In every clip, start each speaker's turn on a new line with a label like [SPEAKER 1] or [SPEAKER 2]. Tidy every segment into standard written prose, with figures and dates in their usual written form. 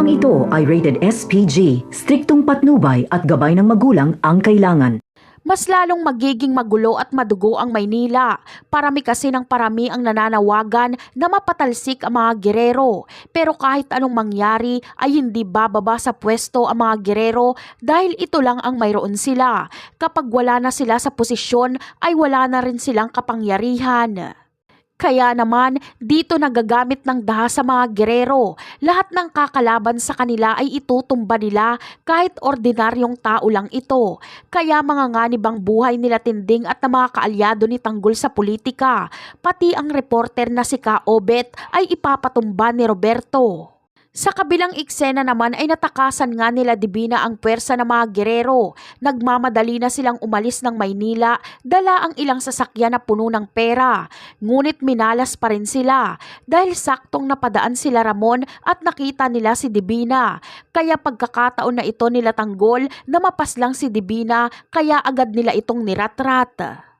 [SPEAKER 1] Programang ito ay rated SPG, striktong patnubay at gabay ng magulang ang kailangan.
[SPEAKER 2] Mas lalong magiging magulo at madugo ang Maynila. Parami kasi ng parami ang nananawagan na mapatalsik ang mga gerero. Pero kahit anong mangyari ay hindi bababa sa pwesto ang mga gerero dahil ito lang ang mayroon sila. Kapag wala na sila sa posisyon ay wala na rin silang kapangyarihan. Kaya naman, dito nagagamit ng daha sa mga gerero. Lahat ng kakalaban sa kanila ay itutumba nila kahit ordinaryong tao lang ito. Kaya mga nganib ang buhay nila Tinding at ng mga kaalyado ni Tanggol sa politika. Pati ang reporter na si Ka Obet ay ipapatumba ni Roberto. Sa kabilang eksena naman ay natakasan nga nila Divina ang puwersa ng mga gerero. Nagmamadali na silang umalis ng Maynila, dala ang ilang sasakyan na puno ng pera. Ngunit minalas pa rin sila dahil saktong napadaan sila Ramon at nakita nila si Divina. Kaya pagkakataon na ito nila Tanggol na mapaslang si Divina kaya agad nila itong niratrat.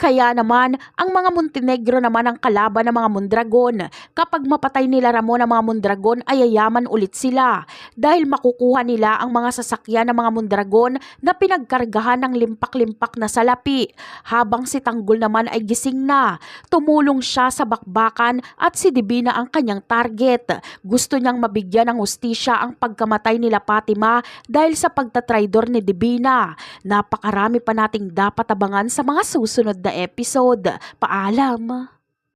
[SPEAKER 2] Kaya naman, ang mga Montenegro naman ang kalaban ng mga Mondragon. Kapag mapatay nila Ramon ang mga Mondragon ay yayaman ulit sila dahil makukuha nila ang mga sasakyan ng mga Mondragon na pinagkargahan ng limpak-limpak na salapi. Habang si Tanggol naman ay gising na, tumulong siya sa bakbakan at si Divina ang kanyang target. Gusto niyang mabigyan ng hustisya ang pagkamatay nila Fatima dahil sa pagtatraidor ni Divina. Napakarami pa nating dapat abangan sa mga susunod na episode. Paalam!